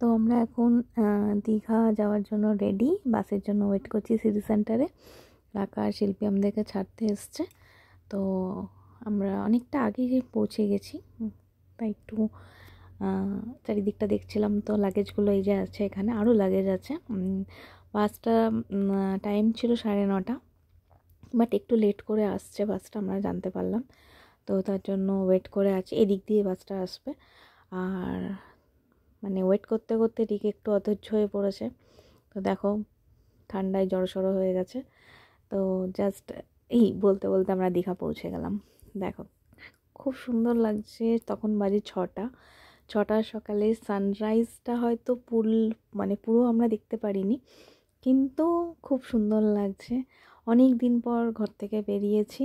তো আমরা এখন দীঘা যাওয়ার জন্য রেডি, বাসের জন্য ওয়েট করছি সিটি সেন্টারে। রাকা আর শিল্পী আমাদেরকে ছাড়তে এসছে। তো আমরা অনেকটা আগে পৌঁছে গেছি, তাই একটু চারিদিকটা দেখছিলাম। তো লাগেজগুলো এই যে আছে, এখানে আরও লাগেজ আছে। বাসটা টাইম ছিল 9:30, বাট একটু লেট করে আসছে বাসটা, আমরা জানতে পারলাম। তো তার জন্য ওয়েট করে আছি, এদিক দিয়ে বাসটা আসবে। আর মানে ওয়েট করতে করতে ঠিক একটু অধৈর্য হয়ে পড়েছে। তো দেখো ঠান্ডায় জড়সড় হয়ে গেছে। তো জাস্ট এই বলতে বলতে আমরা দীঘা পৌঁছে গেলাম। দেখো খুব সুন্দর লাগছে। তখন বাজে 6টা সকালে। সানরাইজটা হয়তো পুরো আমরা দেখতে পারিনি, কিন্তু খুব সুন্দর লাগছে। অনেক দিন পর ঘর থেকে বেরিয়েছি।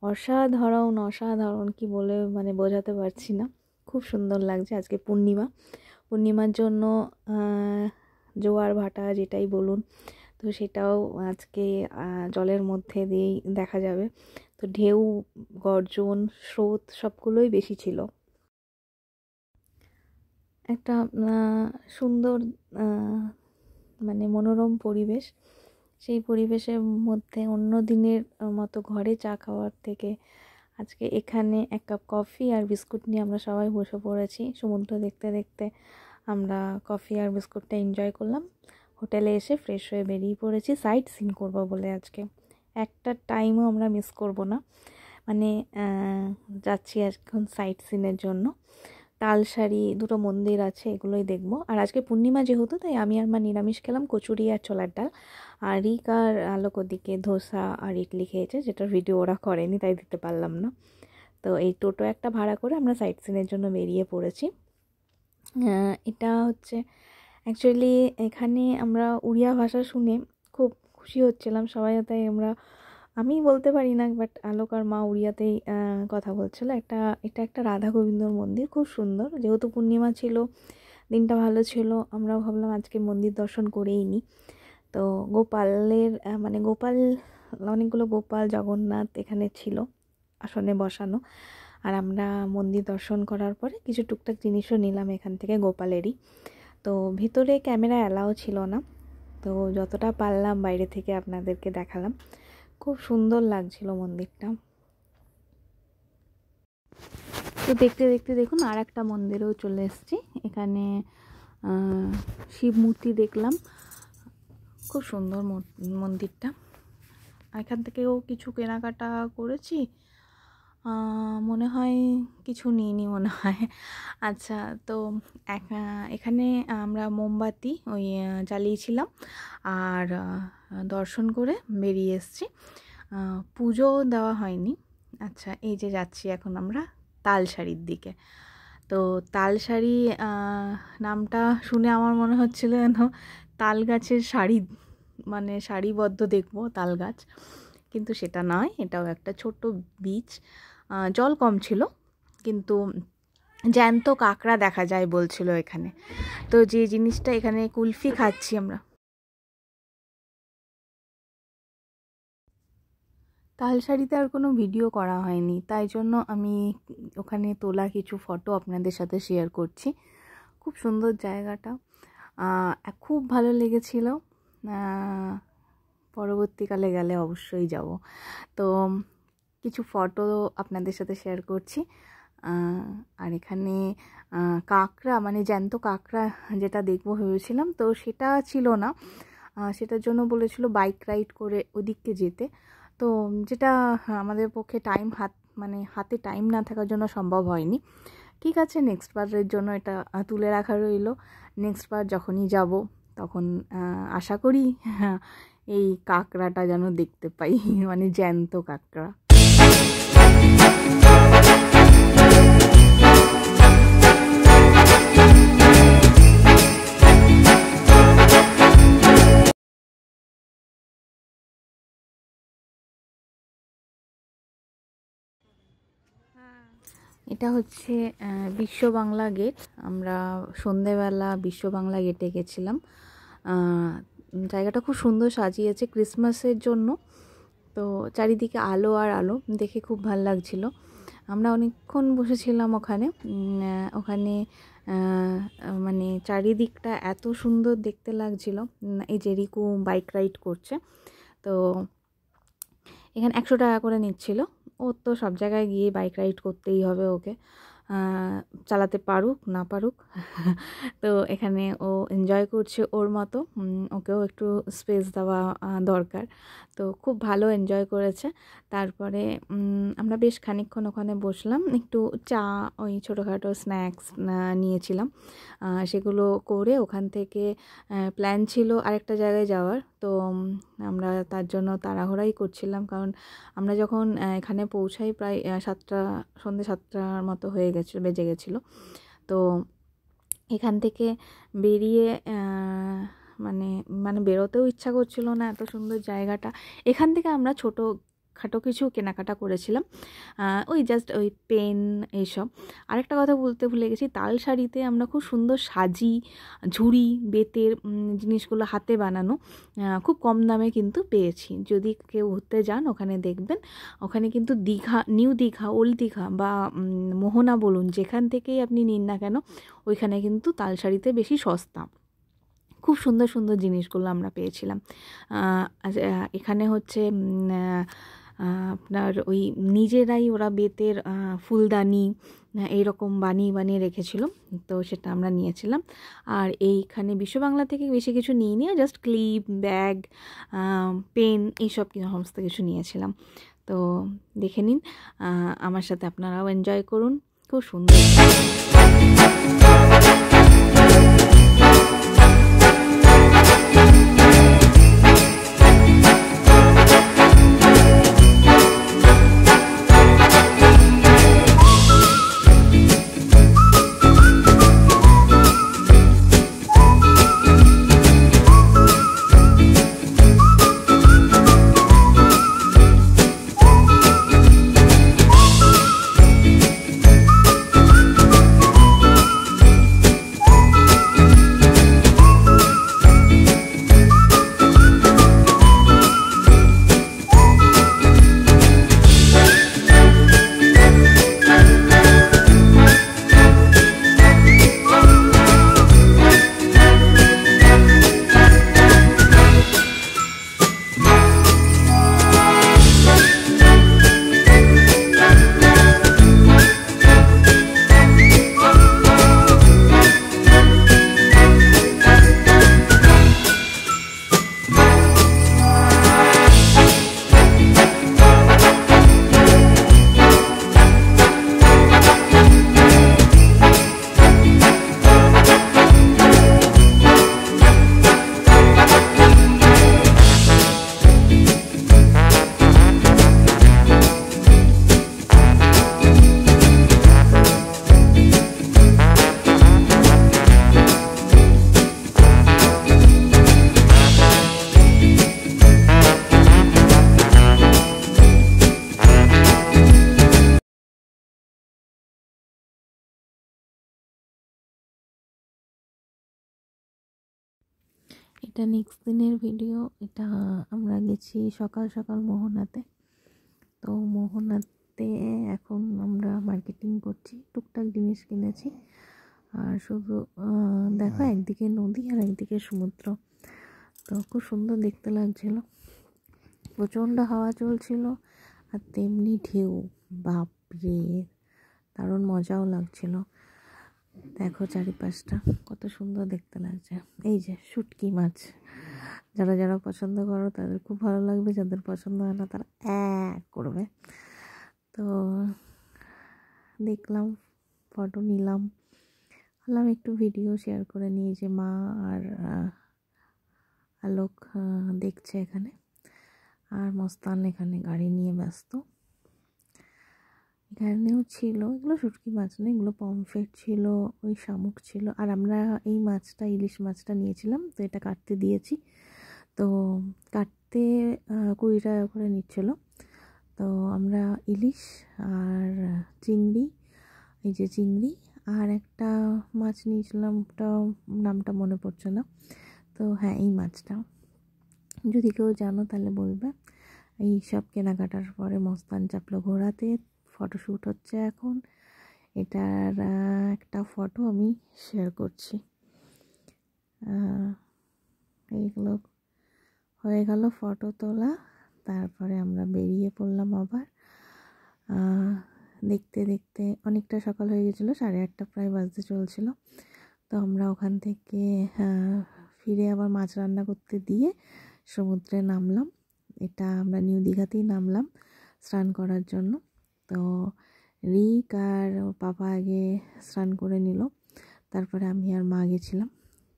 অসাধারণ কি বলে বোঝাতে পারছি না। খুব সুন্দর লাগছে। আজকে পূর্ণিমার জন্য জোয়ার ভাটা যেটাই বলুন, তো সেটাও আজকে জলের মধ্যে দিয়েই দেখা যাবে। তো ঢেউ, গর্জন, স্রোত সবগুলোই বেশি ছিল। একটা সুন্দর মনোরম পরিবেশ। সেই পরিবেশের মধ্যে অন্য দিনের মতো ঘরে চা খাওয়ার থেকে আজকে এখানে এক কাপ কফি আর বিস্কুট নিয়ে আমরা সবাই বসে পড়েছি। সমুদ্র দেখতে দেখতে আমরা কফি আর বিস্কুটটা এনজয় করলাম। হোটেলে এসে ফ্রেশ হয়ে বেরিয়ে পড়েছি সাইট সিন করবো বলে। আজকে একটা টাইমও আমরা মিস করব না। যাচ্ছি এখন সাইট সিনের জন্য। তালসারি, দুটো মন্দির আছে, এগুলোই দেখবো। আর আজকে পূর্ণিমা যেহেতু, তাই আমি আর মা নিরামিষ খেলাম, কচুরি আর ছোলার ডাল। আর রিক আর আলোক ওদিকে ধোসা আর ইডলি খেয়েছে, যেটার ভিডিও ওরা করেনি, তাই দিতে পারলাম না। তো এই টোটো একটা ভাড়া করে আমরা সাইট সিনের জন্য বেরিয়ে পড়েছি। এটা হচ্ছে অ্যাকচুয়ালি, এখানে আমরা উড়িয়া ভাষা শুনে খুব খুশি হচ্ছিলাম সবাই, তাই আমি বলতে পারি না, বাট আলোক আর মা উড়িয়াতেই কথা বলছিল। এটা একটা রাধা গোবিন্দর মন্দির, খুব সুন্দর। যেহেতু পূর্ণিমা ছিল, দিনটা ভালো ছিল, আমরা ভাবলাম আজকে মন্দির দর্শন করেই নিই। তো গোপালের অনেকগুলো গোপাল, জগন্নাথ এখানে ছিল আসনে বসানো। আর আমরা মন্দির দর্শন করার পরে কিছু টুকটাক জিনিসও নিলাম এখান থেকে, গোপালেরই। তো ভিতরে ক্যামেরা অ্যালাও ছিল না, তো যতটা পারলাম বাইরে থেকে আপনাদেরকে দেখালাম। খুব সুন্দর লাগছিল মন্দিরটা। তো দেখতে দেখতে দেখুন আর একটা মন্দিরেও চলে এসেছি। এখানে শিব মূর্তি দেখলাম, খুব সুন্দর মন্দিরটা। এখান থেকেও কিছু কেনাকাটা করেছি, মনে হয় কিছু নিইনি মনে হয়। আচ্ছা, তো এখানে আমরা মোমবাতি জ্বালিয়েছিলাম আর দর্শন করে বেরিয়ে এসেছি। পুজো দেওয়া হয়নি। আচ্ছা, এই যে যাচ্ছি এখন আমরা তালসারির দিকে। তো তালসারি নামটা শুনে আমার মনে হচ্ছিল যেন তাল গাছের সারিবদ্ধ দেখবো তাল গাছ, কিন্তু সেটা নয়। এটাও একটা ছোট্ট বিচ। জল কম ছিল, কিন্তু জ্যান্ত কাঁকড়া দেখা যায় বলছিল এখানে। তো যে জিনিসটা, এখানে কুলফি খাচ্ছি আমরা। তালসারিতে আর কোনো ভিডিও করা হয়নি, তাই জন্য আমি ওখানে তোলা কিছু ফটো আপনাদের সাথে শেয়ার করছি। খুব সুন্দর জায়গাটা, খুব ভালো লেগেছিল। পরবর্তীকালে গেলে অবশ্যই যাব। তো কিছু ফটো আপনাদের সাথে শেয়ার করছি। আর এখানে কাঁকড়া, জ্যান্ত কাঁকড়া যেটা দেখবো ভেবেছিলাম, তো সেটা ছিল না। সেটার জন্য বলেছিল বাইক রাইড করে ওদিককে যেতে, তো যেটা আমাদের পক্ষে হাতে টাইম না থাকার জন্য সম্ভব হয়নি। ঠিক আছে, নেক্সট বারের জন্য এটা তুলে রাখা রইল। নেক্সট বার যখনই যাব তখন আশা করি এই কাঁকড়াটা যেন দেখতে পাই, জ্যান্ত কাঁকড়া। এটা হচ্ছে বিশ্ব বাংলা গেট। আমরা সন্ধেবেলা বিশ্ব বাংলা গেটে গেছিলাম। জায়গাটা খুব সুন্দর সাজিয়েছে ক্রিসমাসের জন্য। তো চারিদিকে আলো আর আলো, দেখে খুব ভালো লাগছিল। আমরা অনেকক্ষণ বসেছিলাম ওখানে। ওখানে মানে চারিদিকটা এত সুন্দর দেখতে লাগছিল। এই যে রিকু বাইক রাইড করছে, তো এখানে 100 টাকা করে নিচ্ছিল। ও তো সব জায়গায় গিয়ে বাইক রাইড করতেই হবে ওকে, চালাতে পারুক না পারুক। তো এখানে ও এনজয় করছে ওর মতো, ওকেও একটু স্পেস দেওয়া দরকার। তো খুব ভালো এনজয় করেছে। তারপরে আমরা বেশ খানিকক্ষণ ওখানে বসলাম, একটু চা, ওই ছোটোখাটো স্ন্যাক্স নিয়েছিলাম। সেগুলো করে ওখান থেকে প্ল্যান ছিল আরেকটা জায়গায় যাওয়ার। তো আমরা তার জন্য তাড়াহুড়াই করছিলাম, কারণ আমরা যখন এখানে পৌঁছাই প্রায় সন্ধ্যে 7টার মতো বেজে গেছিলো। তো এখান থেকে বেরিয়ে মানে মানে বেরোতেও ইচ্ছা করছিল না, এত সুন্দর জায়গাটা। এখান থেকে আমরা ছোটোখাটো কিছু কেনাকাটা করেছিলাম, ওই জাস্ট ওই পেন এইসব। আরেকটা কথা বলতে ভুলে গেছি, তালসারিতে আমরা খুব সুন্দর সাজি, ঝুড়ি, বেতের জিনিসগুলো হাতে বানানো খুব কম দামে কিন্তু পেয়েছি। যদি কেউ ঘুরতে যান ওখানে দেখবেন, ওখানে কিন্তু দীঘা, নিউ দীঘা, ওল্ড দীঘা বা মোহনা বলুন, যেখান থেকেই আপনি নিন না কেন, ওইখানে কিন্তু তালসারিতে বেশি সস্তা। খুব সুন্দর সুন্দর জিনিসগুলো আমরা পেয়েছিলাম। এখানে হচ্ছে আপনার ওই নিজেরাই ওরা বেতের ফুলদানি এইরকম বানিয়ে বানিয়ে রেখেছিল, তো সেটা আমরা নিয়েছিলাম। আর এইখানে বিশ্ব বাংলা থেকে বেশি কিছু নিইনি, জাস্ট ক্লিপ, ব্যাগ, পেন এইসব সমস্ত কিছু নিয়েছিলাম। তো দেখে নিন, আমার সাথে আপনারাও এনজয় করুন। খুব সুন্দর। এটা নেক্সট দিনের ভিডিও। এটা আমরা গেছি সকাল সকাল মোহনাতে। তো মোহনাতে এখন আমরা মার্কেটিং করছি, টুকটাক জিনিস কিনেছি। আর শুধু দেখো, একদিকে নদী আর একদিকে সমুদ্র, তো খুব সুন্দর দেখতে লাগছিল। প্রচণ্ড হাওয়া চলছিল আর তেমনি ঢেউ, বাপরে দারুণ মজাও লাগছিল। দেখো চারিপাশটা কত সুন্দর দেখতে লাগছে। এই যে শুটকি মাছ, যারা যারা পছন্দ করো তাদের খুব ভালো লাগবে, যাদের পছন্দ হয় না তারা করবে। তো দেখলাম, ফটো নিলাম, ভাবলাম একটু ভিডিও শেয়ার করে নিই। যে মা আর আলোক দেখছে এখানে, আর মস্তান এখানে গাড়ি নিয়ে ব্যস্ত। এখানেও ছিল, এগুলো শুটকি মাছ না, এগুলো পমফ্রেট ছিল, ওই শামুক ছিল। আর আমরা এই মাছটা, ইলিশ মাছটা নিয়েছিলাম, তো এটা কাটতে দিয়েছি। তো কাটতে 20 টাকা করে নিচ্ছিল। তো আমরা ইলিশ আর চিংড়ি, এই যে চিংড়ি, আর একটা মাছ নিয়েছিলাম, ওটা নামটা মনে পড়ছে না। তো হ্যাঁ, এই মাছটা যদি কেউ জানো তাহলে বলবে। এই সব কেনাকাটার পরে মস্তান চাপলো ঘোরাতে, ফটোশ্যুট হচ্ছে এখন। এটার একটা ফটো আমি শেয়ার করছি। এইগুলো হয়ে গেল ফটো তোলা। তারপরে আমরা বেরিয়ে পড়লাম আবার। দেখতে দেখতে অনেকটা সকাল হয়ে গেছিলো, 8:30 প্রায় বাজতে চলছিল। তো আমরা ওখান থেকে ফিরে আবার মাছ রান্না করতে দিয়ে সমুদ্রে নামলাম। এটা আমরা নিউ দীঘাতেই নামলাম স্নান করার জন্য। তো রিক আর ওর পাপা আগে স্নান করে নিল, তারপরে আমি আর মা গেছিলাম।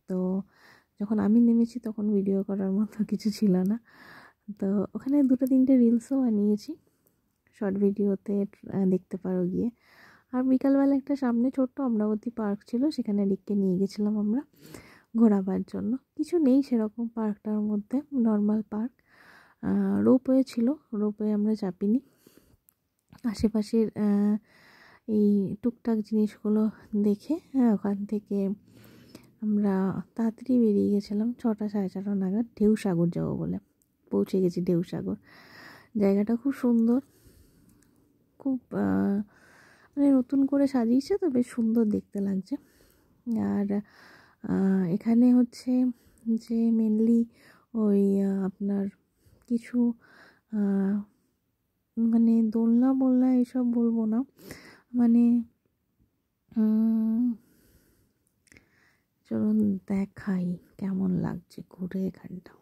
তো যখন আমি নেমেছি তখন ভিডিও করার মতো কিছু ছিল না। তো ওখানে 2-3টে রিলসও বানিয়েছি, শর্ট ভিডিওতে দেখতে পারো গিয়ে। আর বিকালবেলা একটা সামনে ছোট্ট অমরাবতী পার্ক ছিল, সেখানে রিককে নিয়ে গেছিলাম আমরা ঘোরাবার জন্য। কিছু নেই সেরকম পার্কটার মধ্যে, নর্মাল পার্ক। রোপওয়ে ছিল, রোপওয়ে আমরা চাপিনি। আশেপাশের এই টুকটাক জিনিসগুলো দেখে ওখান থেকে আমরা তাড়াতাড়ি বেরিয়ে গেছিলাম 6টা 4:30 নাগাদ। ঢেউসাগর যাবো বলে পৌঁছে গেছি। ঢেউসাগর জায়গাটা খুব সুন্দর, খুব মানে নতুন করে সাজিয়েছে তো বেশ সুন্দর দেখতে লাগছে। আর এখানে হচ্ছে যে মেনলি ওই আপনার কিছু মানে দোলনা মোলনা এসব বলবো না, মানে চলুন দেখাই কেমন লাগছে ঘুরে এখানটা।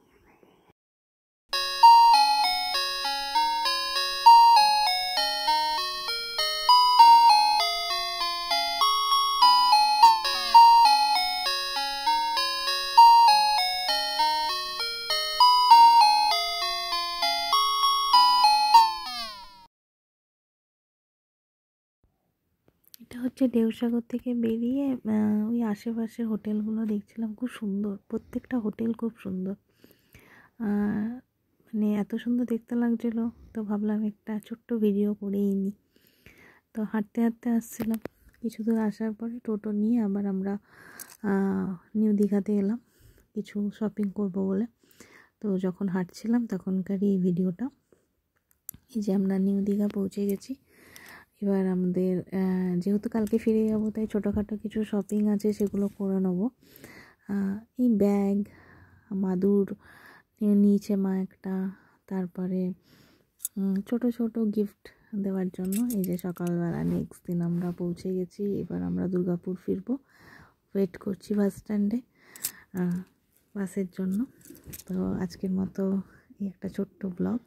এটা হচ্ছে ঢেউসাগর থেকে বেরিয়ে ওই আশেপাশের হোটেলগুলো দেখছিলাম, খুব সুন্দর প্রত্যেকটা হোটেল, খুব সুন্দর। মানে এত সুন্দর দেখতে লাগছিলো তো ভাবলাম একটা ছোট্ট ভিডিও করেই নিই। তো হাঁটতে হাঁটতে আসছিলাম, কিছু দূর আসার পরে টোটো নিয়ে আবার আমরা নিউ দীঘাতে এলাম কিছু শপিং করব বলে। তো যখন হাঁটছিলাম তখনকারই এই ভিডিওটা। এই যে আমরা নিউ দীঘা পৌঁছে গেছি। এবার আমাদের যেহেতু কালকে ফিরে যাবো তাই ছোটোখাটো কিছু শপিং আছে, সেগুলো করে নেবো। এই ব্যাগ মাদুর নিয়েছে মা একটা, তারপরে ছোট ছোট গিফট দেওয়ার জন্য। এই যে সকালবেলা নেক্সট দিন আমরা পৌঁছে গেছি। এবার আমরা দুর্গাপুর ফিরবো, ওয়েট করছি বাস স্ট্যান্ডে বাসের জন্য। তো আজকের মতো এই একটা ছোট্ট ব্লগ।